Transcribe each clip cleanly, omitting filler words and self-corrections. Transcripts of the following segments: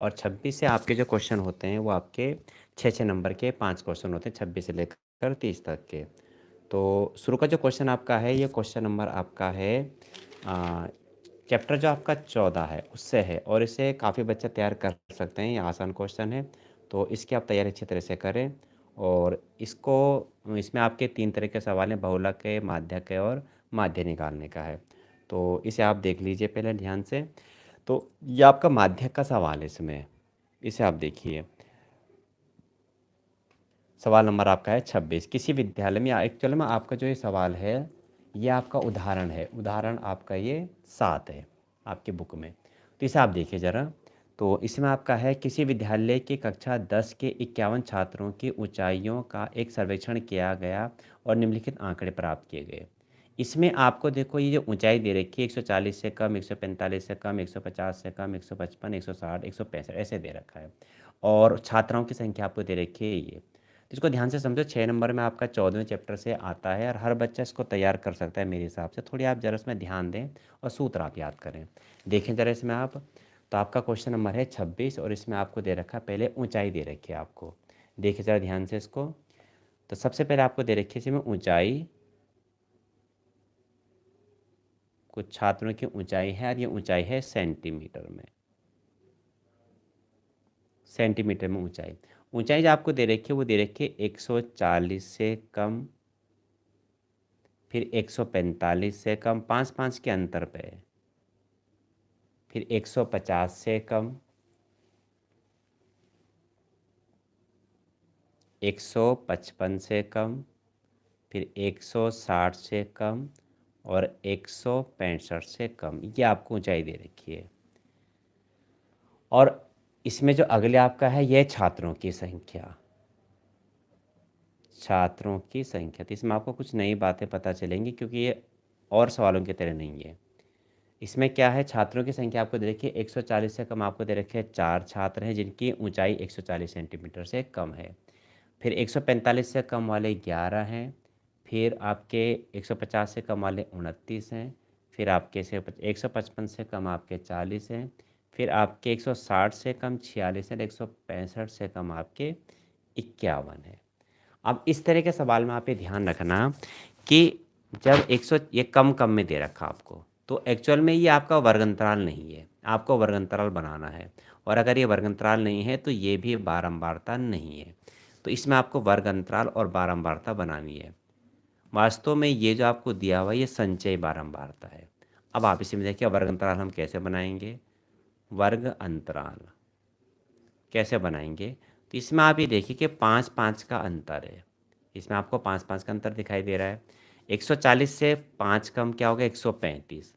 और 26 से आपके जो क्वेश्चन होते हैं वो आपके 6-6 नंबर के 5 क्वेश्चन होते हैं 26 से लेकर 30 तक के। तो शुरू का जो क्वेश्चन आपका है ये क्वेश्चन नंबर आपका है अ, चैप्टर जो आपका 14 है उससे है और इसे काफ़ी बच्चे तैयार कर सकते हैं, ये आसान क्वेश्चन है। तो इसकी आप तैयारी अच्छी तरह से करें और इसमें आपके 3 तरह के सवाल हैं, बहुलक के, माध्यक के और माध्य निकालने का है। तो इसे आप देख लीजिए पहले ध्यान से। तो ये आपका माध्यक का सवाल है इसमें, इसे आप देखिए। सवाल नंबर आपका है 26। किसी विद्यालय में या एक्चुअल में आपका जो ये सवाल है ये आपका उदाहरण है, उदाहरण आपका ये 7 है आपकी बुक में। तो इसे आप देखिए ज़रा। तो इसमें आपका है किसी विद्यालय की कक्षा 10 के 51 छात्रों की ऊंचाइयों का एक सर्वेक्षण किया गया और निम्नलिखित आंकड़े प्राप्त किए गए। इसमें आपको देखो ये जो ऊंचाई दे रखी है 140 से कम, 145 से कम, 150 से कम, 155, 160, 165 ऐसे दे रखा है और छात्राओं की संख्या आपको दे रखी है ये। तो इसको ध्यान से समझो, 6 नंबर में आपका 14वें चैप्टर से आता है और हर बच्चा इसको तैयार कर सकता है मेरे हिसाब से। थोड़ी आप जरा इसमें ध्यान दें और सूत्र आप याद करें। देखें ज़रा इसमें आप। तो आपका क्वेश्चन नंबर है 26 और इसमें आपको दे रखा है, पहले ऊंचाई दे रखी है आपको। देखिए ज़रा ध्यान से इसको। तो सबसे पहले आपको दे रखी है इसमें ऊंचाई, कुछ छात्रों की ऊंचाई है और ये ऊंचाई है सेंटीमीटर में। सेंटीमीटर में ऊंचाई, ऊंचाई जो आपको दे रखी है वो दे रखी है 140 से कम, फिर 145 से कम, 5-5 के अंतर पे है, फिर 150 से कम, 155 से कम, फिर 160 से कम और 165 से कम। ये आपको ऊंचाई दे रखी है। और इसमें जो अगले आपका है यह छात्रों की संख्या, छात्रों की संख्या। तो इसमें आपको कुछ नई बातें पता चलेंगी क्योंकि ये और सवालों की तरह नहीं है। इसमें क्या है, छात्रों की संख्या आपको दे रखी है 140 से कम, आपको दे रखे हैं 4 छात्र हैं जिनकी ऊंचाई 140 सेंटीमीटर से कम है। फिर 145 से कम वाले 11 हैं। फिर आपके 150 से कम वाले 29 हैं। फिर आपके से 155 से कम आपके 40 हैं। फिर आपके 160 से कम 46 हैं, 165 से कम आपके 51 है। अब इस तरह के सवाल में आप ये ध्यान रखना कि जब 100 ये कम कम में दे रखा आपको, तो एक्चुअल में ये आपका वर्ग अंतराल नहीं है, आपको वर्ग अंतराल बनाना है। और अगर ये वर्ग अंतराल नहीं है तो ये भी बारंबारता नहीं है। तो इसमें आपको वर्ग अंतराल और बारंबारता बनानी है। वास्तव में ये जो आपको दिया हुआ ये संचय बारंबारता है। अब आप इसी में देखिए वर्ग अंतराल हम कैसे बनाएंगे। वर्ग अंतराल कैसे बनाएंगे, तो इसमें आप ये देखिए कि 5-5 का अंतर है। इसमें आपको 5-5 का अंतर दिखाई दे रहा है। 140 से 5 कम क्या होगा, 135।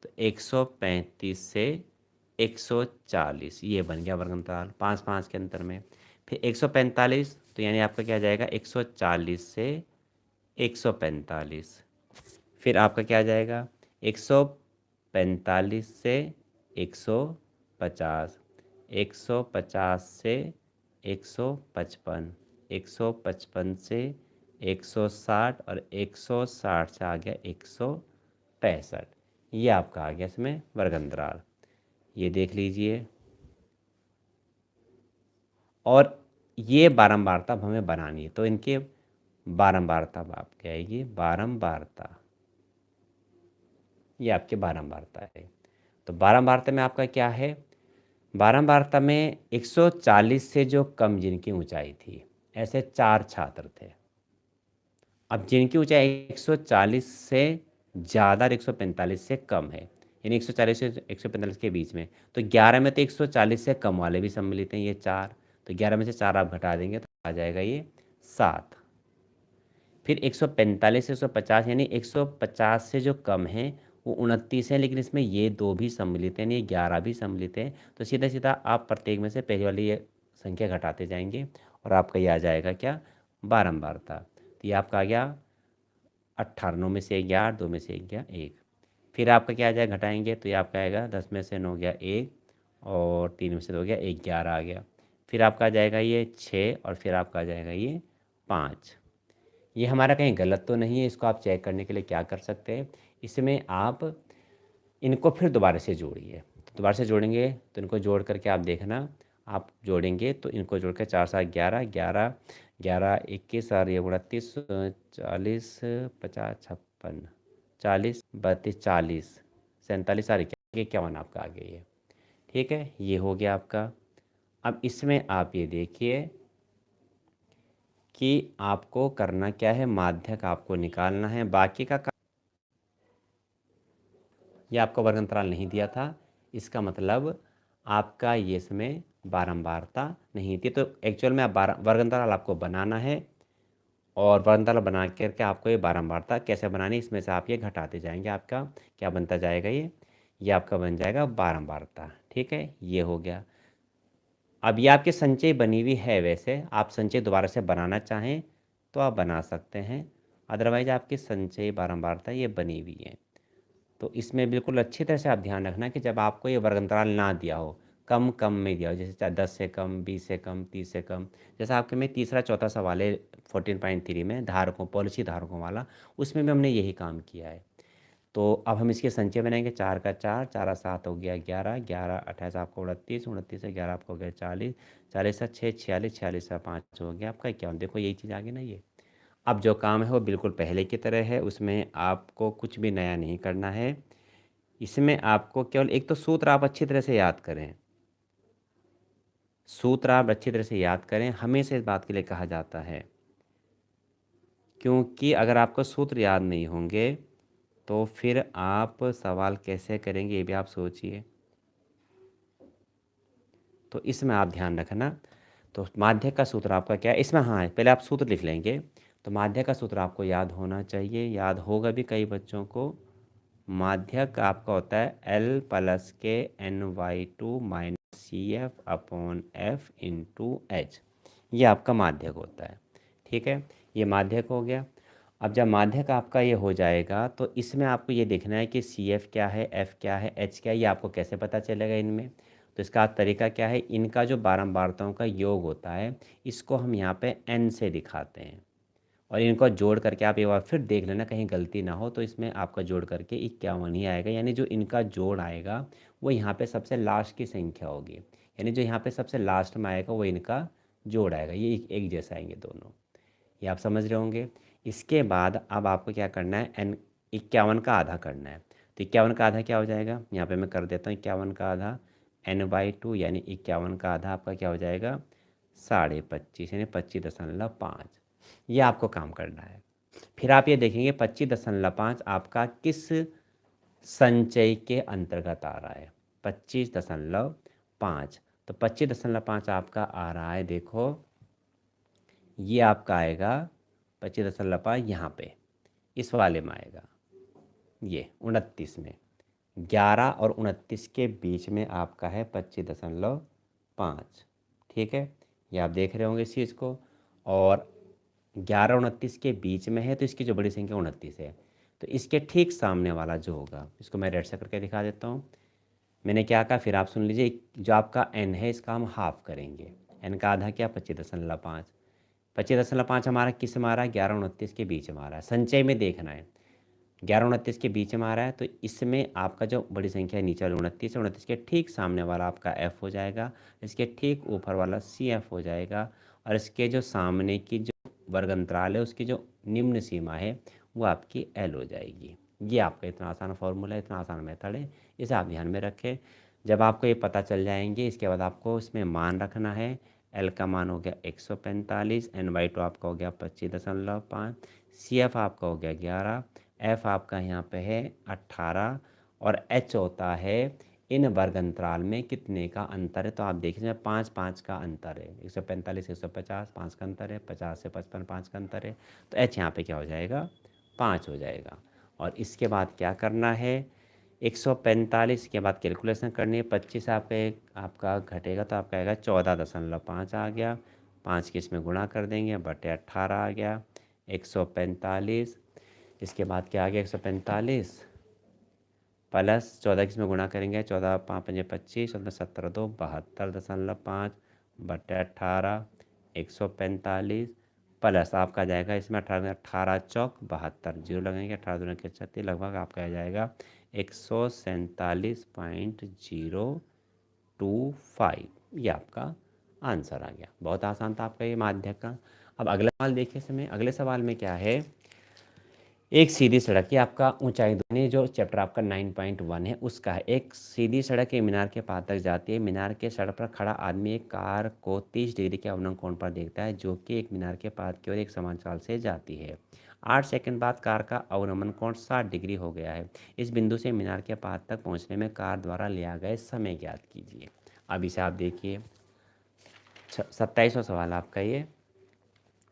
तो 135 से 140 ये बन गया वर्ग अंतराल 5-5 के अंतर में। फिर 145, तो यानी आपका क्या आ जाएगा 140 से 145। फिर आपका क्या आ जाएगा 145 से 150, 150 से 155, 155 से 160 और 160 से आ गया 165। ये आपका आ गया इसमें वर्ग अंतराल, ये देख लीजिए। और ये बारंबारता अब हमें बनानी है, तो इनके बारंबारता अब आपकी आएगी बारंबारता, ये आपकी बारंबारता है। तो बारंबारता में आपका क्या है, बारंबारता में 140 से जो कम जिनकी ऊंचाई थी, ऐसे 4 छात्र थे। अब जिनकी ऊंचाई 140 से ज़्यादा और 145 से कम है, यानी 140 से 145 के बीच में, तो 11 में तो 140 से कम वाले भी सम्मिलित हैं ये 4। तो 11 में से 4 आप घटा देंगे तो आ जाएगा ये 7। फिर 145 से 150, यानी 150 से जो कम है वो 29 है, लेकिन इसमें ये 2 भी सम्मिलित हैं, यानी 11 भी सम्मिलित हैं। तो सीधा सीधा आप प्रत्येक में से पहले वाली ये संख्या घटाते जाएंगे और आपका ये आ जाएगा क्या, बारंबारता। तो ये आपका आ गया 18, 9 में से 1 गया 8, 2 में से 1 गया 1। फिर आपका क्या आ जाएगा, घटाएंगे तो ये आपका आएगा 10 में से 9 गया 1 और 3 में से 2 गया 1, 11 आ गया। फिर आपका आ जाएगा ये 6 और फिर आपका आ जाएगा ये 5। ये हमारा कहीं गलत तो नहीं है, इसको आप चेक करने के लिए क्या कर सकते हैं, इसमें आप इनको फिर दोबारा से जोड़िए। तो दोबारा से जोड़ेंगे तो इनको जोड़ करके आप देखना, आप जोड़ेंगे तो इनको जोड़ के 4 7 11 11 11 21 और ये 29 40 50 56 40 32 40 47 और 51 आपका आ गया ये। ठीक है, ये हो गया आपका। अब इसमें आप ये देखिए कि आपको करना क्या है, माध्यक आपको निकालना है। बाकी का ये आपको वर्ग अंतराल नहीं दिया था, इसका मतलब आपका ये इसमें बारंबारता नहीं थी। तो एक्चुअल में आप वर्ग अंतराल आपको बनाना है और वर्ग अंतराल बना करके आपको ये बारंबारता कैसे बनानी, इसमें से आप ये घटाते जाएंगे। आपका क्या बनता जाएगा, ये आपका बन जाएगा बारंबारता। ठीक है, ये हो गया। अब ये आपके संचय बनी हुई है, वैसे आप संचय दोबारा से बनाना चाहें तो आप बना सकते हैं, अदरवाइज आपकी संचय बारंबारता ये बनी हुई है। तो इसमें बिल्कुल अच्छी तरह से आप ध्यान रखना कि जब आपको ये वर्ग अंतराल ना दिया हो, कम कम में दिया हो, जैसे चाहे 10 से कम, 20 से कम, 30 से कम, जैसा आपके में तीसरा चौथा सवाल है 14.3 में धारकों पॉलिसी धारकों वाला, उसमें भी हमने यही काम किया है। तो अब हम इसके संचय बनाएंगे। 4 का 4, 4 7 हो गया 11, 11 28 आपको 29, 29 से 11 आपको हो गया 40, 40 से 6 46, 46 से 5 हो गया आपका 51। देखो यही चीज़ आगे ना ये। अब जो काम है वो बिल्कुल पहले की तरह है, उसमें आपको कुछ भी नया नहीं करना है। इसमें आपको केवल एक तो सूत्र आप अच्छी तरह से याद करें, सूत्र आप अच्छी तरह से याद करें, हमेशा इस बात के लिए कहा जाता है, क्योंकि अगर आपको सूत्र याद नहीं होंगे तो फिर आप सवाल कैसे करेंगे ये भी आप सोचिए। तो इसमें आप ध्यान रखना। तो माध्यक का सूत्र आपका क्या है इसमें, हाँ पहले आप सूत्र लिख लेंगे। तो माध्यक का सूत्र आपको याद होना चाहिए, याद होगा भी कई बच्चों को। माध्यक आपका होता है L प्लस के NY2 minus CF upon F into H, ये आपका माध्यक होता है। ठीक है, ये माध्यक हो गया। अब जब माध्यक आपका ये हो जाएगा तो इसमें आपको ये देखना है कि CF क्या है, F क्या है, H क्या है, ये आपको कैसे पता चलेगा इनमें। तो इसका तरीका क्या है, इनका जो बारंबारताओं का योग होता है इसको हम यहाँ पे n से दिखाते हैं, और इनको जोड़ करके आप एक बार फिर देख लेना कहीं गलती ना हो। तो इसमें आपका जोड़ करके 51 ही आएगा, यानी जो इनका जोड़ आएगा वो यहाँ पे सबसे लास्ट की संख्या होगी, यानी जो यहाँ पे सबसे लास्ट में आएगा वो इनका जोड़ आएगा। ये एक जैसा आएंगे दोनों, ये आप समझ रहे होंगे। इसके बाद अब आपको क्या करना है, n 51 का आधा करना है। तो 51 का आधा क्या हो जाएगा, यहाँ पे मैं कर देता हूँ 51 का आधा n/2, यानी 51 का आधा आपका क्या हो जाएगा 25.5, यानी 25.5। ये आपको काम करना है। फिर आप ये देखेंगे 25.5 आपका किस संचय के अंतर्गत आ रहा है, 25.5। तो 25.5 आपका आ रहा है, देखो ये आपका आएगा 25.5 यहाँ पे इस वाले में आएगा, ये 29 में 11 और 29 के बीच में आपका है 25.5। ठीक है, ये आप देख रहे होंगे इस चीज़ को। और 11 29 के बीच में है तो इसकी जो बड़ी संख्या 29 है, तो इसके ठीक सामने वाला जो होगा, इसको मैं रेड से करके दिखा देता हूँ। मैंने क्या कहा फिर आप सुन लीजिए, जो आपका n है इसका हम हाफ करेंगे। n का आधा क्या 25.5, 25.5 हमारा किस में आ रहा है 11 29 के बीच में आ रहा है, संचय में देखना है 11 29 के बीच में आ रहा है। तो इसमें आपका जो बड़ी संख्या है नीचे वाली 29 है, 29 के ठीक सामने वाला आपका f हो जाएगा, इसके ठीक ऊपर वाला CF हो जाएगा, और इसके जो सामने की जो वर्ग अंतराल है उसकी जो निम्न सीमा है वो आपकी L हो जाएगी। ये आपका इतना आसान फॉर्मूला है, इतना आसान मेथड है, इसे आप ध्यान में रखें। जब आपको ये पता चल जाएंगे इसके बाद आपको इसमें मान रखना है। L का मान हो गया 145, n/2 आपका हो गया 25.5, CF आपका हो गया 11, F आपका यहाँ पे है 18, और H होता है इन वर्ग अंतराल में कितने का अंतर है। तो आप देखिए 5 5 का अंतर है, 145 150 5 का अंतर है, 50 से 55 5 का अंतर है। तो H यहाँ पे क्या हो जाएगा 5 हो जाएगा। और इसके बाद क्या करना है, 145 के बाद कैलकुलेशन करनी है, 25 आपका घटेगा तो आपका आएगा 14.5 आ गया, 5 के इसमें गुणा कर देंगे बटे 18 आ गया 145। इसके बाद क्या आ गया 145 प्लस 14 के इसमें गुणा करेंगे, 14 5 5 25 और 17 2 72.5 बटे 18 145 प्लस आपका जाएगा इसमें 18 18 चौक 72, जीरो लगाएंगे 18 दूनी के 36, लगभग आपका आ जाएगा 147.025। ये आपका आंसर आ गया। बहुत आसान था आपका ये माध्यक का। अब अगला सवाल देखिए समय, अगले सवाल में क्या है, एक सीधी सड़क, ये आपका ऊंचाई दूनी जो चैप्टर आपका 9.1 है उसका है। एक सीधी सड़क एक मीनार के पास तक जाती है। मीनार के सड़क पर खड़ा आदमी एक कार को 30 डिग्री के अवनम कोण पर देखता है जो कि एक मीनार के पास की ओर एक समान चाल से जाती है। 8 सेकंड बाद कार का अवनमन कोण 60 डिग्री हो गया है। इस बिंदु से मीनार के पास तक पहुंचने में कार द्वारा लिया गया समय ज्ञात कीजिए। अब इसे आप देखिए 27वां सवाल आपका ये,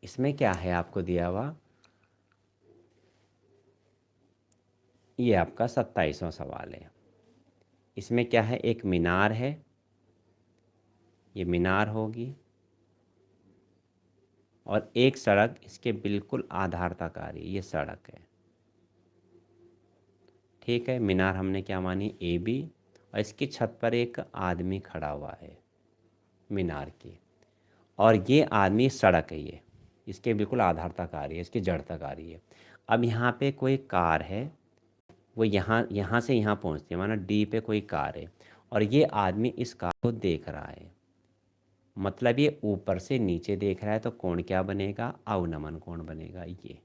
इसमें क्या है आपको दिया हुआ, ये आपका 27वां सवाल है। इसमें क्या है, एक मीनार है, ये मीनार होगी और एक सड़क इसके बिल्कुल आधार तक आ रही है, ये सड़क है। ठीक है, मीनार हमने क्या मानी, ए बी, और इसकी छत पर एक आदमी खड़ा हुआ है मीनार की, और ये आदमी सड़क है, ये इसके बिल्कुल आधार तक आ रही है, इसकी जड़ तक आ रही है। अब यहाँ पे कोई कार है, वो यहाँ यहाँ से यहाँ पहुँचती है, माना डी पे कोई कार है और ये आदमी इस कार को देख रहा है, मतलब ये ऊपर से नीचे देख रहा है, तो कोण क्या बनेगा, अवनमन कोण बनेगा ये।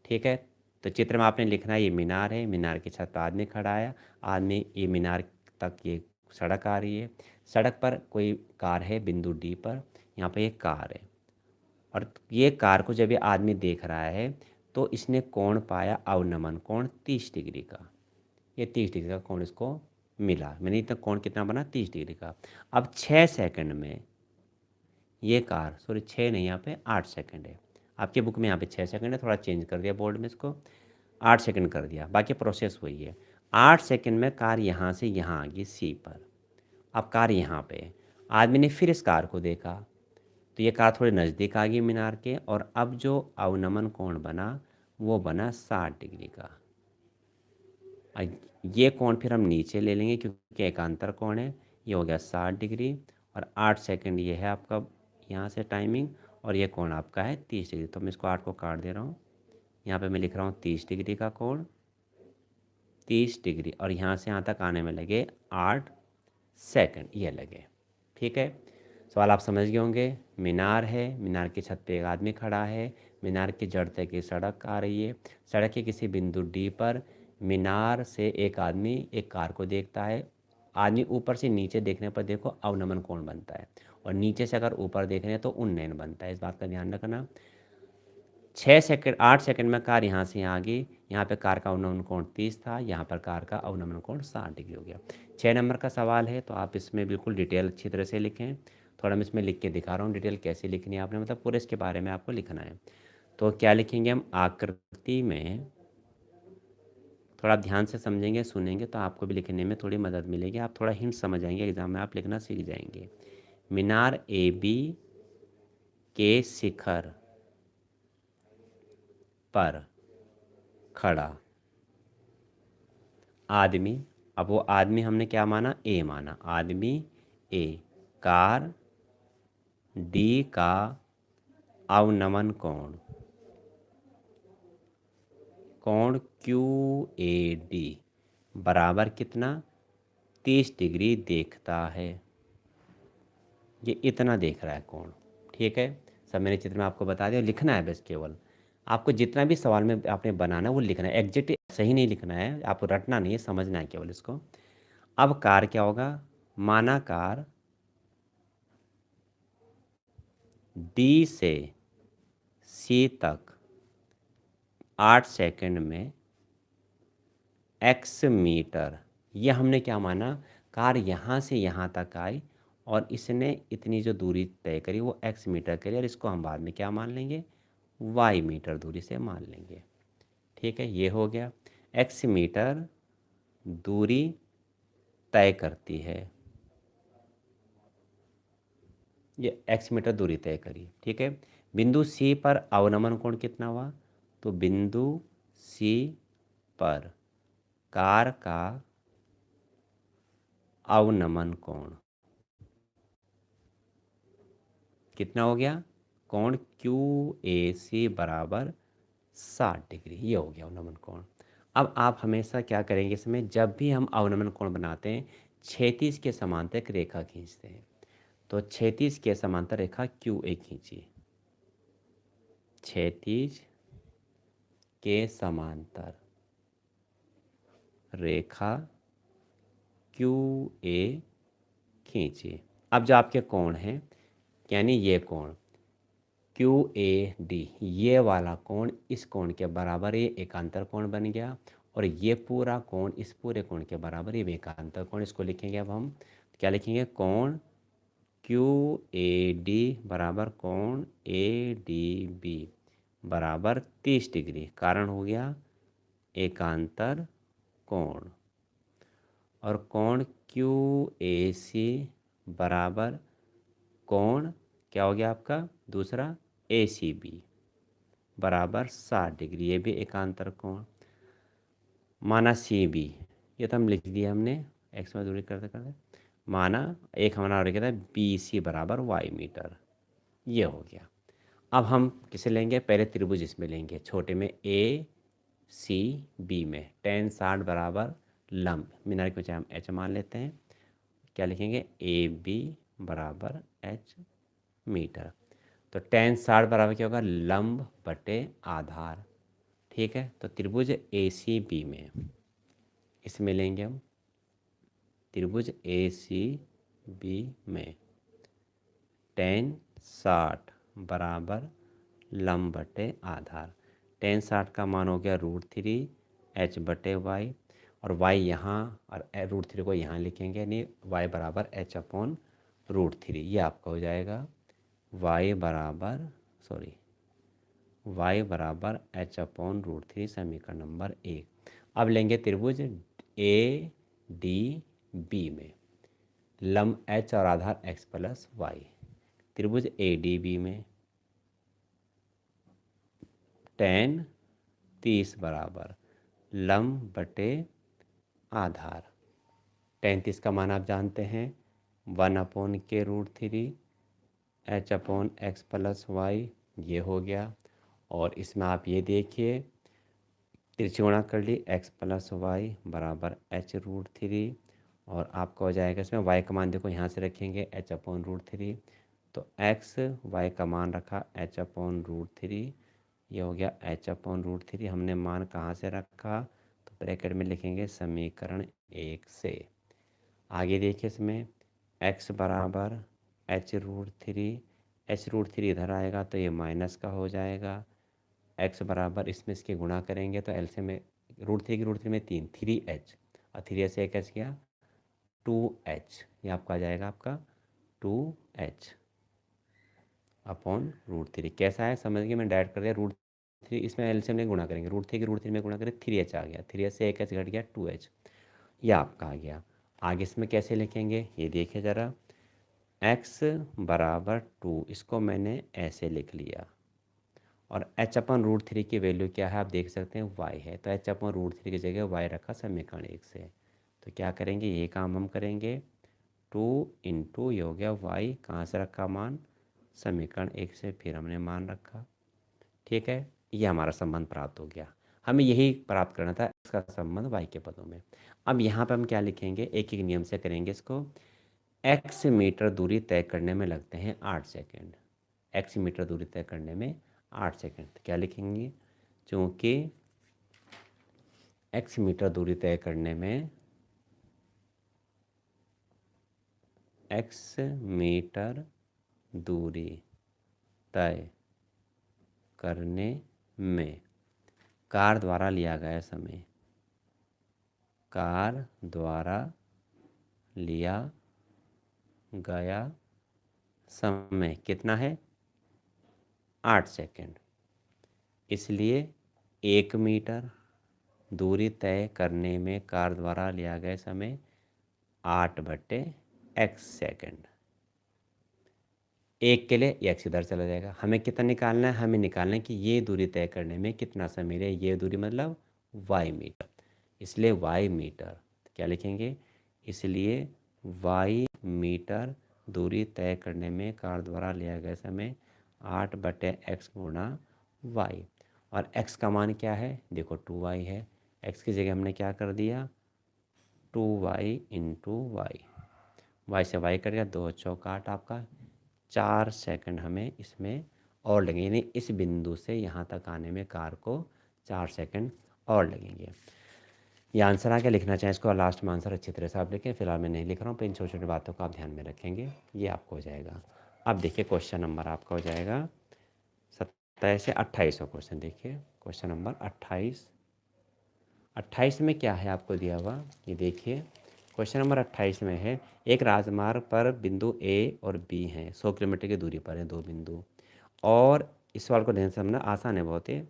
ठीक है, तो चित्र में आपने लिखना है ये मीनार है, मीनार की छत पर आदमी खड़ा है, आदमी ये मीनार तक ये सड़क आ रही है, सड़क पर कोई कार है बिंदु डी पर, यहाँ पे एक कार है और ये कार को जब ये आदमी देख रहा है तो इसने कोण पाया अवनमन कोण 30 डिग्री का, ये 30 डिग्री का कोण इसको मिला। मैंने इतना कोण कितना बना, 30 डिग्री का। अब 6 सेकंड में ये कार, सॉरी 6 नहीं, यहाँ पे 8 सेकंड है, आपके बुक में यहाँ पे 6 सेकंड है, थोड़ा चेंज कर दिया बोर्ड में, इसको 8 सेकंड कर दिया, बाकी प्रोसेस वही है। 8 सेकंड में कार यहाँ से यहाँ आ गई सी पर, अब कार यहाँ पे है, आदमी ने फिर इस कार को देखा तो ये कार थोड़ी नज़दीक आ गई मीनार के, और अब जो अवनमन कोण बना वो बना 60 डिग्री का। ये कोण फिर हम नीचे ले लेंगे क्योंकि एकांतर कोण है, ये हो गया 60 डिग्री, और 8 सेकंड ये है आपका यहाँ से टाइमिंग, और ये कोण आपका है 30 डिग्री। तो मैं इसको 8 को काट दे रहा हूँ, यहाँ पे मैं लिख रहा हूँ 30 डिग्री का कोण, 30 डिग्री, और यहाँ से यहाँ तक आने में लगे 8 सेकंड ये लगे। ठीक है, सवाल आप समझ गए होंगे। मीनार है, मीनार की छत पे एक आदमी खड़ा है, मीनार की जड़ तक की सड़क आ रही है, सड़क के किसी बिंदु डी पर मीनार से एक आदमी एक कार को देखता है। आदमी ऊपर से नीचे देखने पर देखो अवनमन कोण बनता है, और नीचे से अगर ऊपर देख रहे हैं तो उन्नयन बनता है, इस बात का ध्यान रखना। 6 सेकंड 8 सेकंड में कार यहाँ से यहाँ आ गई, यहाँ पे कार का अवनमन कोण 30 था, यहाँ पर कार का अवनमन कोण 60 डिग्री हो गया। 6 नंबर का सवाल है, तो आप इसमें बिल्कुल डिटेल अच्छी तरह से लिखें। थोड़ा मैं इसमें लिख के दिखा रहा हूँ डिटेल कैसे लिखनी है आपने, मतलब पूरे इसके बारे में आपको लिखना है। तो क्या लिखेंगे हम, आकृति में, थोड़ा ध्यान से समझेंगे सुनेंगे तो आपको भी लिखने में थोड़ी मदद मिलेगी, आप थोड़ा हिंट समझ जाएंगे, एग्जाम में आप लिखना सीख जाएंगे। मीनार ए बी के शिखर पर खड़ा आदमी, अब वो आदमी हमने क्या माना, ए माना, आदमी ए, कार डी का अवनमन कोण, कोण क्यू ए डी बराबर कितना, 30 डिग्री देखता है, ये इतना देख रहा है कोण। ठीक है, सब मैंने चित्र में आपको बता दिया, लिखना है बस केवल आपको, जितना भी सवाल में आपने बनाना है वो लिखना है, एग्जैक्ट सही नहीं लिखना है, आपको रटना नहीं है, समझना है केवल इसको। अब कार क्या होगा, माना कार डी से सी तक 8 सेकंड में x मीटर, ये हमने क्या माना, कार यहाँ से यहाँ तक आई और इसने इतनी जो दूरी तय करी वो x मीटर करी, और इसको हम बाद में क्या मान लेंगे, y मीटर दूरी से मान लेंगे। ठीक है, ये हो गया, x मीटर दूरी तय करती है, ये x मीटर दूरी तय करी। ठीक है, बिंदु C पर अवनमन कोण कितना हुआ, तो बिंदु C पर कार का अवनमन कोण कितना हो गया, कोण क्यू ए सी बराबर 60 डिग्री, ये हो गया अवनमन कोण। अब आप हमेशा क्या करेंगे इसमें, जब भी हम अवनमन कोण बनाते हैं क्षैतिज के समांतर एक रेखा खींचते हैं। तो क्षैतिज के समांतर रेखा क्यू ए खींचिए। क्षैतिज के समांतर रेखा क्यू ए खींचिए। अब जो आपके कोण हैं, यानी ये कोण क्यू ए डी, ये वाला कोण इस कोण के बराबर, ये एकांतर कोण बन गया। और ये पूरा कोण इस पूरे कोण के बराबर, ये एकांतर कोण। इसको लिखेंगे अब हम, क्या लिखेंगे, कोण क्यू ए डी बराबर कोण ए डी बी बराबर 30 डिग्री। कारण हो गया एकांतर कोण। और कोण क्यू ए सी बराबर कोण क्या हो गया आपका दूसरा ए सी बी बराबर 60 डिग्री। ये भी एकांतर कोण। माना सी बी, ये तो हम लिख दिया हमने एक्स में दूरी करते करते। माना एक हमारा और क्या था, बी सी बराबर वाई मीटर। ये हो गया। अब हम किसे लेंगे, पहले त्रिभुज इसमें लेंगे, छोटे में ए सी बी में tan 60 बराबर लंब, मीनार की ऊंचाई हम एच मान लेते हैं। क्या लिखेंगे, ए बी बराबर एच मीटर। तो tan 60 बराबर क्या होगा, लंब बटे आधार। ठीक है, तो त्रिभुज ए सी बी में इसमें लेंगे हम, त्रिभुज ए सी बी में tan 60 बराबर लंब बटे आधार। tan 60 का मान हो गया √3 एच बटे वाई। और वाई यहाँ, और √3 को यहाँ लिखेंगे, यानी वाई बराबर एच अपॉन √3। ये आपका हो जाएगा वाई बराबर वाई बराबर एच अपॉन √3, समीकरण नंबर 1। अब लेंगे त्रिभुज ए डी बी में लंब एच और आधार एक्स प्लस वाई। त्रिभुज ए डी बी में tan 30 बराबर लंब बटे आधार। tan 30 का मान आप जानते हैं 1/k√3 H upon X plus Y. ये हो गया। और इसमें आप ये देखिए, तिरछी गुणा कर ली, एक्स प्लस वाई बराबर h√3। और आपका हो जाएगा इसमें वाई का मान देखो, यहाँ से रखेंगे h अपॉन √3। तो एक्स वाई का मान रखा h अपॉन √3। ये हो गया h अपॉन √3। हमने मान कहाँ से रखा, तो ब्रैकेट में लिखेंगे समीकरण 1 से। आगे देखिए इसमें x बराबर h√3, h√3 इधर आएगा तो ये माइनस का हो जाएगा। x बराबर इसमें इसके गुणा करेंगे तो एलसीएम में √3 की √3 में 3, 3h, और 3h से एक h गया 2h। ये आपका आ जाएगा आपका 2h अपॉन √3। कैसा है समझ गए, मैं डायरेक्ट कर दिया। √3 इसमें एलसीएम में गुणा करेंगे, √3 की √3 में गुणा करें 3h आ गया, 3h से एक h घट गया 2h। यह आपका आ गया। आगे इसमें कैसे लिखेंगे ये देखिए ज़रा, x बराबर 2, इसको मैंने ऐसे लिख लिया। और h अपन √3 की वैल्यू क्या है आप देख सकते हैं y है, तो h अपन √3 की जगह y रखा समीकरण 1 से। तो क्या करेंगे, ये काम हम करेंगे 2 इंटू ये हो गया y, कहाँ से रखा मान, समीकरण 1 से, फिर हमने मान रखा। ठीक है, ये हमारा संबंध प्राप्त हो गया। हमें यही प्राप्त करना था, इसका संबंध y के पदों में। अब यहाँ पर हम क्या लिखेंगे, एक एक नियम से करेंगे इसको। x मीटर दूरी तय करने में लगते हैं 8 सेकेंड। x मीटर दूरी तय करने में 8 सेकेंड। तो क्या लिखेंगे, चूँकि x मीटर दूरी तय करने में, x मीटर दूरी तय करने में कार द्वारा लिया गया समय, कार द्वारा लिया गया समय कितना है, 8 सेकेंड। इसलिए 1 मीटर दूरी तय करने में कार द्वारा लिया गया समय 8/x सेकेंड। एक के लिए x इधर चला जाएगा। हमें कितना निकालना है, हमें निकालना है कि ये दूरी तय करने में कितना समय ले, ये दूरी मतलब y मीटर, इसलिए y मीटर। तो क्या लिखेंगे, इसलिए y मीटर दूरी तय करने में कार द्वारा लिया गया समय 8/x गुणा y। और x का मान क्या है, देखो 2y है, x की जगह हमने क्या कर दिया 2y इंटू वाई, वाई से वाई कट गया, 2 चौका 8 आपका, 4 सेकंड हमें इसमें और लगेंगे, यानी इस बिंदु से यहाँ तक आने में कार को 4 सेकंड और लगेंगे। ये आंसर आ गया। लिखना चाहें इसको, लास्ट में आंसर अच्छी तरह से आप लिखें, फिलहाल मैं नहीं लिख रहा हूँ, पर इन छोटी छोटी बातों को आप ध्यान में रखेंगे, ये आपको हो जाएगा। अब देखिए क्वेश्चन नंबर आपका हो जाएगा 27 से 28वां क्वेश्चन। देखिए क्वेश्चन नंबर 28, 28 में क्या है आपको दिया हुआ, ये देखिए क्वेश्चन नंबर 28 में है, एक राजमार्ग पर बिंदु ए और बी हैं, 100 किलोमीटर की दूरी पर है दो बिंदु, और इस सवाल को ध्यान से समझना, आसान है बहुत है।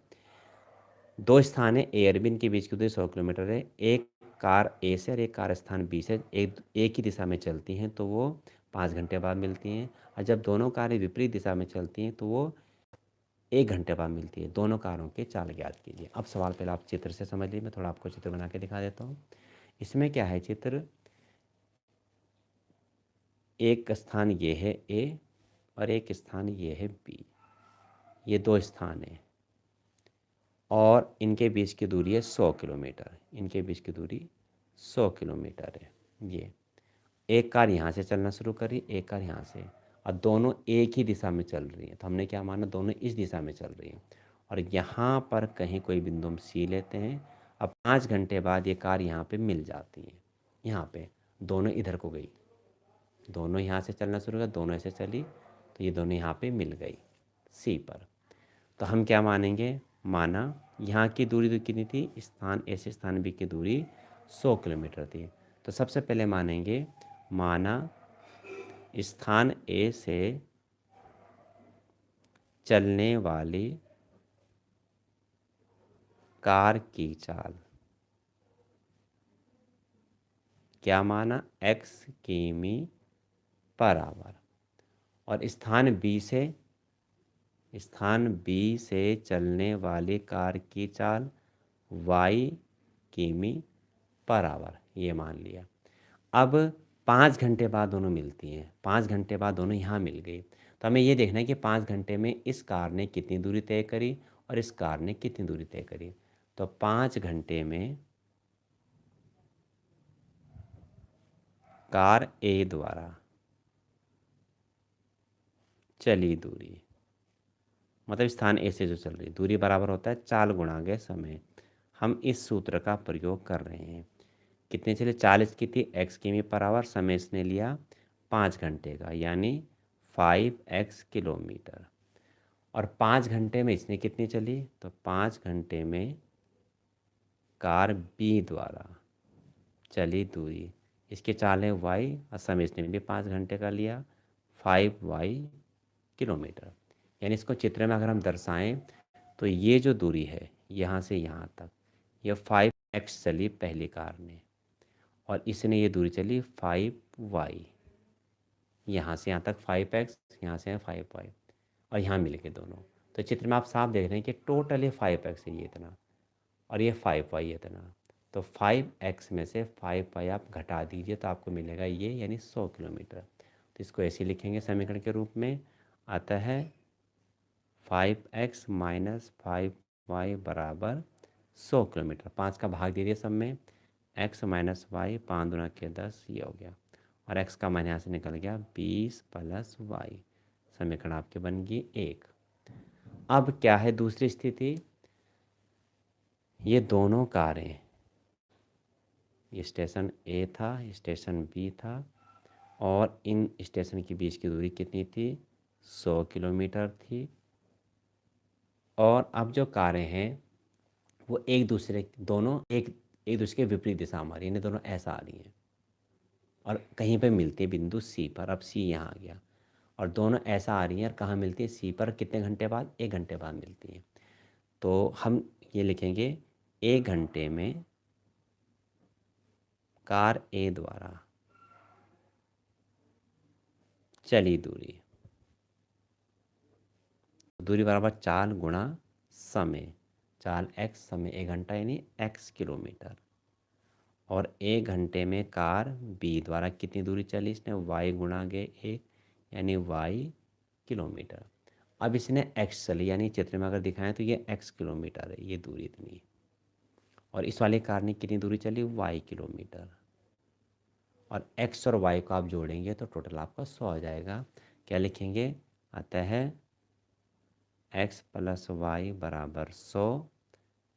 दो स्थान है ए और बी, इनके बीच की दूरी 100 किलोमीटर है। एक कार ए से और एक कार स्थान बी से एक ही दिशा में चलती हैं तो वो 5 घंटे बाद मिलती हैं, और जब दोनों कारें विपरीत दिशा में चलती हैं तो वो 1 घंटे बाद मिलती है। दोनों कारों के चाल ज्ञात कीजिए। अब सवाल पहले आप चित्र से समझ लीजिए, मैं थोड़ा आपको चित्र बना के दिखा देता हूँ। इसमें क्या है चित्र, एक स्थान ये है ए और एक स्थान ये है बी, ये दो स्थान है और इनके बीच की दूरी है 100 किलोमीटर, इनके बीच की दूरी 100 किलोमीटर है। ये एक कार यहाँ से चलना शुरू करी, एक कार यहाँ से, और दोनों एक ही दिशा में चल रही हैं, तो हमने क्या माना, दोनों इस दिशा में चल रही हैं, और यहाँ पर कहीं कोई बिंदु हम सी लेते हैं। अब 5 घंटे बाद ये कार यहाँ पे मिल जाती है, यहाँ पे दोनों इधर को गई, दोनों यहाँ से चलना शुरू किया, दोनों ऐसे चली, तो ये दोनों यहाँ पे मिल गई सी पर। तो हम क्या मानेंगे, माना यहाँ की दूरी तो कितनी थी, स्थान ए से स्थान बी की दूरी 100 किलोमीटर थी, तो सबसे पहले मानेंगे, माना स्थान ए से चलने वाली कार की चाल, क्या माना, x किमी पर आवर, और स्थान बी से चलने वाली कार की चाल y किमी पर आवर, ये मान लिया। अब 5 घंटे बाद दोनों मिलती हैं, 5 घंटे बाद दोनों यहाँ मिल गई, तो हमें ये देखना है कि 5 घंटे में इस कार ने कितनी दूरी तय करी और इस कार ने कितनी दूरी तय करी। तो 5 घंटे में कार ए द्वारा चली दूरी, मतलब स्थान ए से जो चल रही दूरी बराबर होता है चाल गुणा गए समय। हम इस सूत्र का प्रयोग कर रहे हैं। कितने चले, 40 की थी, x किमी पर आवर, समय इसने लिया 5 घंटे का, यानी 5x किलोमीटर, और 5 घंटे में इसने कितनी चली, तो 5 घंटे में कार बी द्वारा चली दूरी, इसके चाल है y, और समय इसने भी 5 घंटे का लिया, 5y किलोमीटर। यानी इसको चित्र में अगर हम दर्शाएं तो ये जो दूरी है यहाँ से यहाँ तक, ये 5x चली पहली कार ने, और इसने ये दूरी चली 5y, यहाँ से यहाँ तक 5x, यहाँ से 5y, और यहाँ मिल के दोनों। तो चित्र में आप साफ देख रहे हैं कि टोटल ये 5x है, ये इतना, और ये 5y इतना, तो 5x में से 5y आप घटा दीजिए तो आपको मिलेगा ये, यानी 100 किलोमीटर। तो इसको ऐसे लिखेंगे समीकरण के रूप में, आता है 5x माइनस 5y बराबर 100 किलोमीटर। 5 का भाग दे दिए सब में, x माइनस वाई, 5 दूना के 10, ये हो गया, और x का मान यहाँ से निकल गया 20 प्लस वाई। समीकरण आपके बन गई 1। अब क्या है दूसरी स्थिति, ये दोनों कारें, ये स्टेशन ए था, स्टेशन बी था, और इन स्टेशन के बीच की दूरी कितनी थी, 100 किलोमीटर थी, और अब जो कारें हैं वो एक दूसरे दूसरे के विपरीत दिशा में आ रही है, दोनों ऐसा आ रही हैं और कहीं पे मिलती है बिंदु सी पर। अब सी यहाँ आ गया, और दोनों ऐसा आ रही हैं और कहाँ मिलती है, सी पर कितने घंटे बाद, 1 घंटे बाद मिलती हैं। तो हम ये लिखेंगे 1 घंटे में कार ए द्वारा चली दूरी, दूरी बराबर चाल गुणा समय, चाल x, समय 1 घंटा, यानी x किलोमीटर, और 1 घंटे में कार बी द्वारा कितनी दूरी चली, इसने y गुणा गए 1, यानी y किलोमीटर। अब इसने x चली, यानी चित्र में अगर दिखाएं तो ये x किलोमीटर है, ये दूरी इतनी, और इस वाले कार ने कितनी दूरी चली, y किलोमीटर। और x और y को आप जोड़ेंगे तो टोटल आपका 100 आ जाएगा। क्या लिखेंगे? अतः x + y = 100,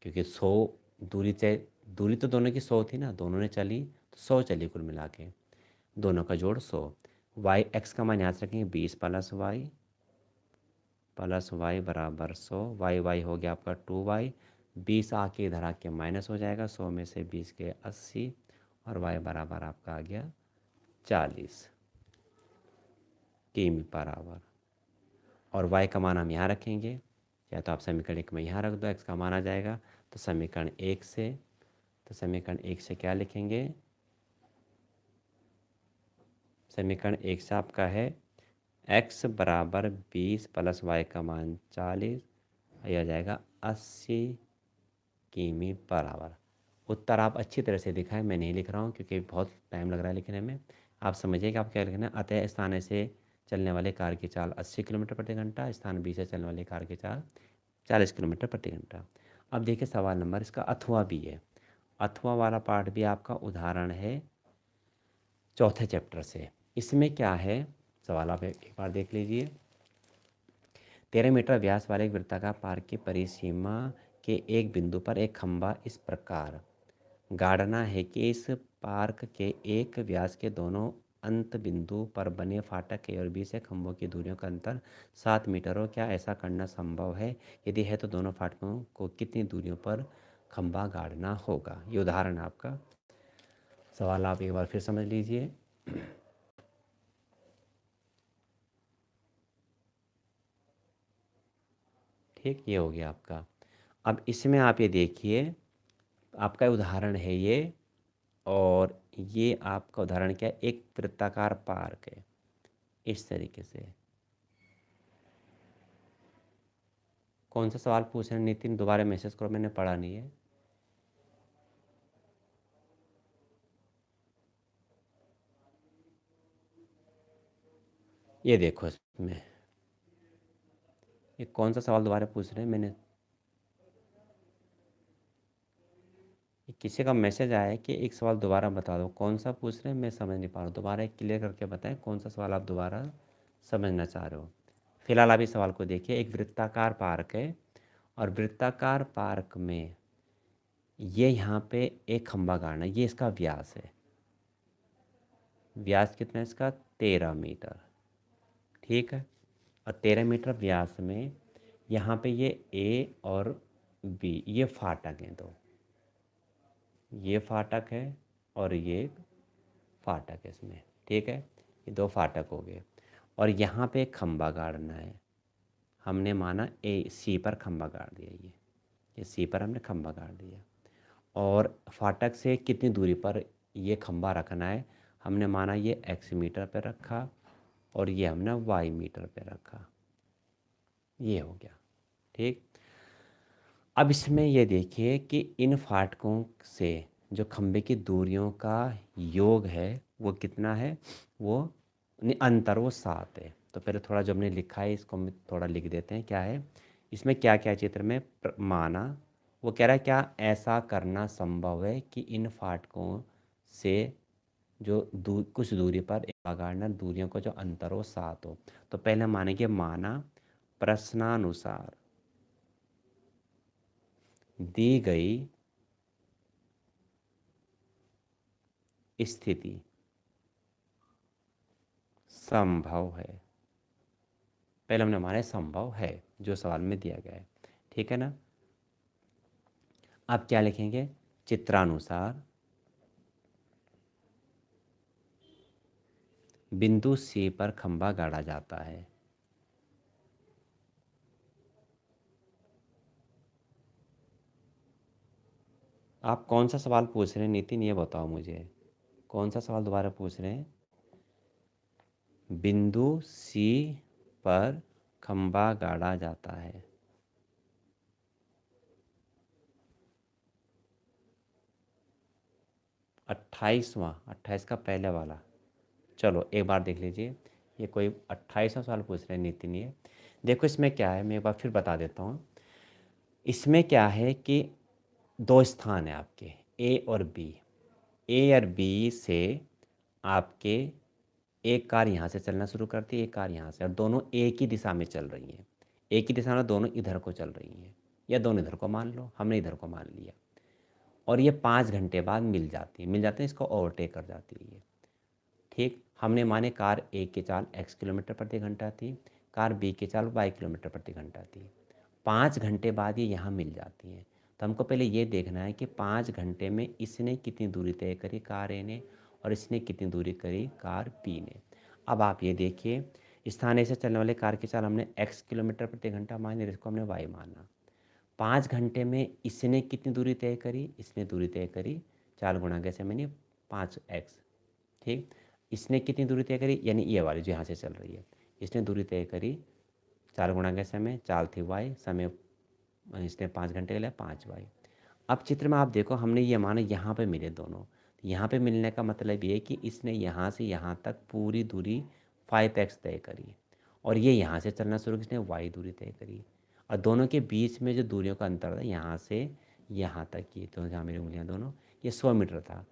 क्योंकि 100 दूरी से, दूरी तो दोनों की 100 थी ना, दोनों ने चली तो 100 चली कुल मिला के, दोनों का जोड़ 100। y x का मान यहाँ से रखेंगे 20 + y = 100, y हो गया आपका 2y, 20 आके इधर आके माइनस हो जाएगा, 100 में से 20 के 80, और y बराबर आपका आ गया 40 किमी/आवर। और y का मान हम यहाँ रखेंगे, या तो आप समीकरण 1 में यहाँ रख दो, x का मान आ जाएगा। तो समीकरण 1 से, क्या लिखेंगे? समीकरण 1 से आपका है x = 20 + y का मान 40, यह आ जाएगा 80 किमी/आवर। उत्तर आप अच्छी तरह से दिखाएं, मैं नहीं लिख रहा हूँ क्योंकि बहुत टाइम लग रहा है लिखने में। आप समझिएगा आप क्या लिखना है। अतः स्थान से चलने वाले कार की चाल 80 किलोमीटर प्रति घंटा, स्थान बी से चलने वाली कार की चाल 40 किलोमीटर प्रति घंटा। अब देखिए सवाल नंबर इसका अथवा भी है। अथवा वाला पार्ट भी आपका उदाहरण है चौथे चैप्टर से। इसमें क्या है सवाल, आप एक बार देख लीजिए। 13 मीटर व्यास वाले एक वृत्ताकार पार्क की परिसीमा के एक बिंदु पर एक खंभा इस प्रकार गाड़ना है कि इस पार्क के एक व्यास के दोनों अंत बिंदु पर बने फाटक ए और बी से खंभों की दूरियों का अंतर 7 मीटर हो। क्या ऐसा करना संभव है? यदि है तो दोनों फाटकों को कितनी दूरियों पर खंभा गाड़ना होगा? ये उदाहरण है आपका। सवाल आप एक बार फिर समझ लीजिए। ठीक, ये हो गया आपका। अब इसमें आप ये देखिए, आपका उदाहरण है ये, और ये आपका उदाहरण क्या है? एक वृत्ताकार पार्क है इस तरीके से। कौन सा सवाल पूछ रहे हैं नितिन? दोबारा मैसेज करो, मैंने पढ़ा नहीं है। ये देखो इसमें, ये कौन सा सवाल दोबारा पूछ रहे हैं? मैंने, किसी का मैसेज आया है कि एक सवाल दोबारा बता दो, कौन सा पूछ रहे हैं मैं समझ नहीं पा रहा हूँ। दोबारा एक क्लियर करके बताएं कौन सा सवाल आप दोबारा समझना चाह रहे हो। फिलहाल आप इस सवाल को देखिए। एक वृत्ताकार पार्क है और वृत्ताकार पार्क में ये यहाँ पे एक खंभा गाड़ना है, ये इसका व्यास है। व्यास कितना है इसका? 13 मीटर। ठीक है, और 13 मीटर व्यास में यहाँ पे ये ए और बी ये फाटक हैं दो, ये फाटक है और ये फाटक है इसमें। ठीक है, ये दो फाटक हो गए, और यहाँ पे एक खंभा गाड़ना है। हमने माना ए सी पर खंभा गाड़ दिया, ये सी पर हमने खंभा गाड़ दिया। और फाटक से कितनी दूरी पर ये खंभा रखना है? हमने माना ये x मीटर पर रखा और ये हमने y मीटर पर रखा। ये हो गया। ठीक, अब इसमें ये देखिए कि इन फाटकों से जो खंभे की दूरियों का योग है वो कितना है? वो अंतर वो 7 है। तो पहले थोड़ा जो हमने लिखा है इसको हम थोड़ा लिख देते हैं। क्या है इसमें, क्या क्या चित्र में माना, वो कह रहा है क्या ऐसा करना संभव है कि इन फाटकों से जो कुछ दूरी पर गाड़ना दूरियों का जो अंतर हो 7 हो। तो पहले मानेंगे माना प्रश्नानुसार दी गई स्थिति संभव है। पहले हमने माना संभव है जो सवाल में दिया गया है। ठीक है ना। अब क्या लिखेंगे? चित्रानुसार बिंदु सी पर खंभा गाड़ा जाता है। आप कौन सा सवाल पूछ रहे हैं नितिन, ये बताओ मुझे। कौन सा सवाल दोबारा पूछ रहे हैं? बिंदु सी पर खंभा गाड़ा जाता है। अट्ठाईसवां, 28 का पहले वाला। चलो एक बार देख लीजिए, ये कोई 28वां सवाल पूछ रहे हैं नितिन। ये देखो इसमें क्या है, मैं एक बार फिर बता देता हूँ। इसमें क्या है कि दो स्थान है आपके ए और बी। ए और बी से आपके एक कार यहाँ से चलना शुरू करती है, एक कार यहाँ से, और दोनों एक ही दिशा में चल रही हैं। एक ही दिशा में दोनों इधर को चल रही हैं, या दोनों इधर को मान लो, हमने इधर को मान लिया। और ये 5 घंटे बाद मिल जाते हैं, इसको ओवरटेक कर जाती है ये। ठीक, हमने माने कार ए की चाल x किलोमीटर प्रति घंटा थी, कार बी की चाल y किलोमीटर प्रति घंटा थी। 5 घंटे बाद ये यहाँ मिल जाती हैं। तो हमको पहले ये देखना है कि 5 घंटे में इसने कितनी दूरी तय करी कार ए ने, और इसने कितनी दूरी करी कार बी ने। अब आप ये देखिए, स्थान ए से चलने वाले कार की चाल हमने x किलोमीटर प्रति घंटा मानी, इसको हमने y माना। 5 घंटे में इसने कितनी दूरी तय करी, इसने दूरी तय करी 4 गुणा कैसे मैंने 5x। ठीक, इसने कितनी दूरी तय करी, यानी ये वाली जो यहाँ से चल रही है, इसने दूरी तय करी 4 गुणा के समय, चाल थी y, समय इसने 5 घंटे के लिए 5y। अब चित्र में आप देखो, हमने ये माना यहाँ पे मिले दोनों। यहाँ पे मिलने का मतलब ये है कि इसने यहाँ से यहाँ तक पूरी दूरी 5x तय करी, और ये यहाँ से चलना शुरू किसने y दूरी तय करी। और दोनों के बीच में जो दूरियों का अंतर था यहाँ से यहाँ तक की, तो जहाँ मेरी उंगलियाँ दोनों, ये 100 मीटर था।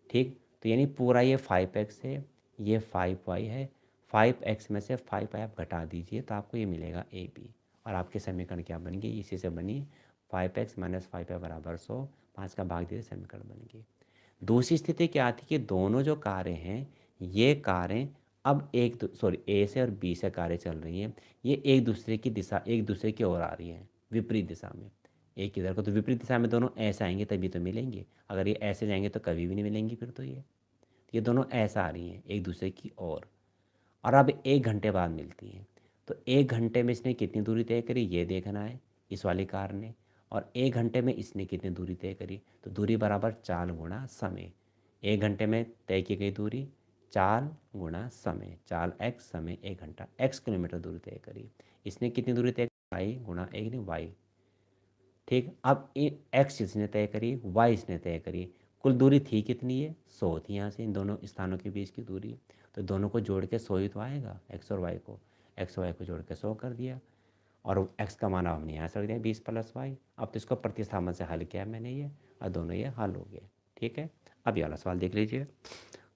ठीक, तो यानी पूरा ये 5x है, ये 5y है। 5x में से 5y आप घटा दीजिए तो आपको ये मिलेगा AB। और आपके समीकरण क्या बन गई, इसी से बनी 5x माइनस 5y बराबर 100। 5 का भाग दिए समीकरण बन गई। दूसरी स्थिति क्या थी कि दोनों जो कारें हैं, ये कारें अब ए से और बी से कारें चल रही हैं, ये एक दूसरे की दिशा, एक दूसरे की ओर आ रही हैं, विपरीत दिशा में। एक इधर को, तो विपरीत दिशा में दोनों ऐसे आएंगे तभी तो मिलेंगे। अगर ये ऐसे जाएंगे तो कभी भी नहीं मिलेंगी फिर तो ये दोनों ऐसा आ रही हैं एक दूसरे की ओर, और अब 1 घंटे बाद मिलती हैं। तो 1 घंटे में इसने कितनी दूरी तय करी ये देखना है इस वाली कार ने, और 1 घंटे में इसने कितनी दूरी तय करी। तो दूरी बराबर चाल गुणा समय। 1 घंटे में तय की गई दूरी, चाल गुणा समय, चाल x, समय 1 घंटा, x किलोमीटर दूरी तय करी। इसने कितनी दूरी तय करी, y गुणा 1 नहीं y। ठीक, अब x इसने तय करी, y इसने तय करी, कुल दूरी थी कितनी है 100 थी यहाँ से इन दोनों स्थानों के बीच की दूरी। तो दोनों को जोड़ के 100 ही तो आएगा, x और y को, x और y को जोड़ के 100 कर दिया, और x का मान हमने यहाँ से रख दिया 20 + y। अब तो इसको प्रतिस्थापन से हल किया मैंने ये, और दोनों ये हल हो गए। ठीक है, अब ये वाला सवाल देख लीजिए।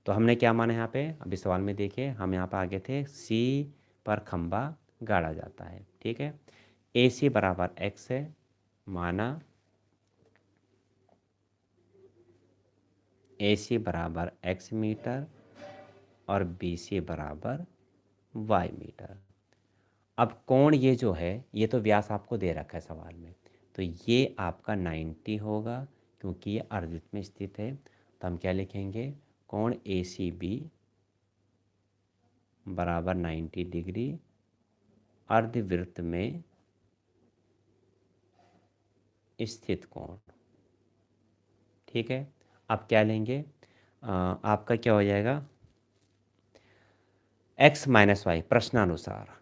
तो हमने क्या माना यहाँ पे, अभी सवाल में देखिए, हम यहाँ पर आगे थे C पर खंबा गाड़ा जाता है। ठीक है, AC बराबर x है, माना AC बराबर x मीटर और BC बराबर y मीटर। अब कोण ये जो है, ये तो व्यास आपको दे रखा है सवाल में, तो ये आपका 90 होगा क्योंकि ये अर्धवृत्त में स्थित है। तो हम क्या लिखेंगे, कोण ACB बराबर 90 डिग्री अर्धवृत्त में स्थित कोण। ठीक है, अब क्या लेंगे, आपका क्या हो जाएगा, x माइनस वाई प्रश्नानुसार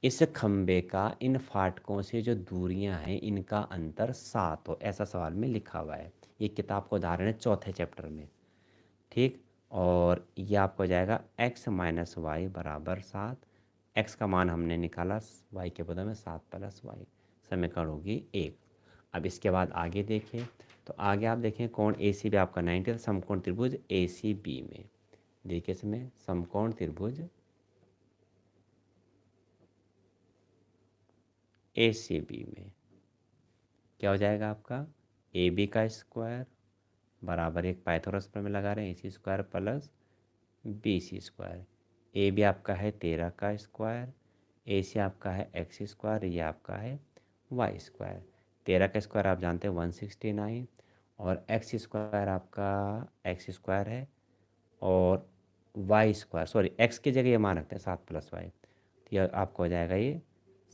इस खंबे का इन फाटकों से जो दूरियां हैं इनका अंतर 7 हो, ऐसा सवाल में लिखा हुआ है। ये किताब का उदाहरण है चौथे चैप्टर में। ठीक, और ये आपको हो जाएगा x माइनस वाई बराबर 7। x का मान हमने निकाला y के बदले में 7 + y, समीकरण होगी 1। अब इसके बाद आगे देखिए, तो आगे आप देखें कोण AC भी आपका 90 था, समकोण त्रिभुज ACB में देखिए, इसमें समकोण त्रिभुज ACB में क्या हो जाएगा आपका, AB का स्क्वायर बराबर एक पाइथागोरस प्रमेय लगा रहे हैं, AC square plus BC square. AB आपका है 13 का स्क्वायर, AC आपका है x स्क्वायर, ये आपका है y स्क्वायर। 13 का स्क्वायर आप जानते हैं 169, और x स्क्वायर आपका x स्क्वायर है, और y स्क्वायर, सॉरी x की जगह ये मान रखते हैं 7 + y, तो ये आपको हो जाएगा ये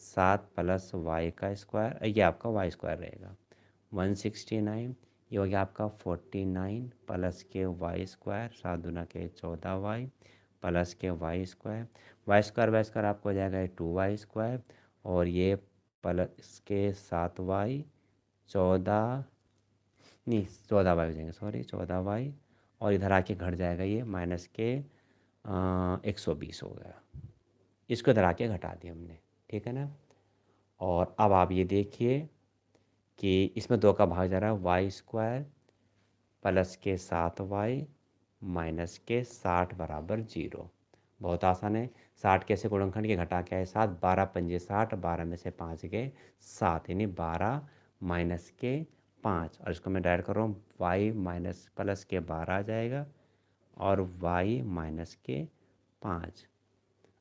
7 + y का स्क्वायर, ये आपका y स्क्वायर रहेगा 169। ये हो गया आपका 49 प्लस के वाई स्क्वायर, 7 दूना के 14y प्लस के वाई स्क्वायर, वाई स्क्वायर आपको हो जाएगा 2y स्क्वायर, और ये प्लस के 7y 14 नहीं 14y हो जाएंगे, सॉरी 14y, और इधर आके घट जाएगा ये माइनस के 120 हो गया। इसको इधर आके घटा दिया हमने। ठीक है ना, और अब आप ये देखिए कि इसमें 2 का भाग जा रहा है, वाई स्क्वायर प्लस के 7y माइनस के 60 बराबर 0। बहुत आसान है। 60 कैसे गुणनखंड के घटा के आए 7, 12 पंजे 60, 12 में से 5 गए 7, यानी 12 माइनस के 5। और इसको मैं डायरेक्ट कर रहा हूँ, y माइनस प्लस के 12 आ जाएगा और y माइनस के 5।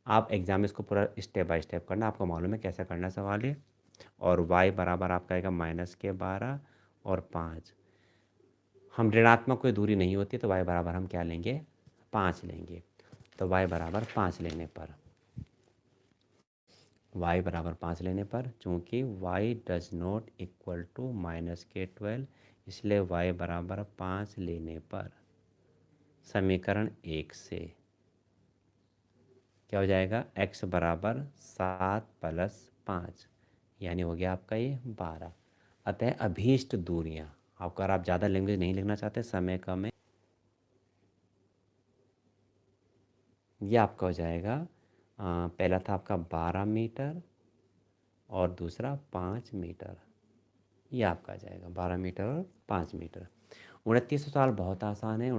आप एग्ज़ाम में इसको पूरा स्टेप बाय स्टेप करना, आपको मालूम है कैसे करना सवाल ये। और y बराबर आपका आएगा माइनस के 12 और 5। हम ऋणात्मक कोई दूरी नहीं होती तो y बराबर हम क्या लेंगे, 5 लेंगे। तो y बराबर 5 लेने पर, y बराबर 5 लेने पर, चूँकि y does not equal to minus के 12, इसलिए y बराबर 5 लेने पर समीकरण 1 से क्या हो जाएगा, x बराबर 7 प्लस 5, यानी हो गया आपका ये 12। अतः अभीष्ट दूरियां, अगर आप ज़्यादा लैंग्वेज नहीं लिखना चाहते, समय कम है, ये आपका हो जाएगा पहला था आपका 12 मीटर और दूसरा 5 मीटर। ये आपका आ जाएगा 12 मीटर और 5 मीटर। 29 सवाल बहुत आसान है।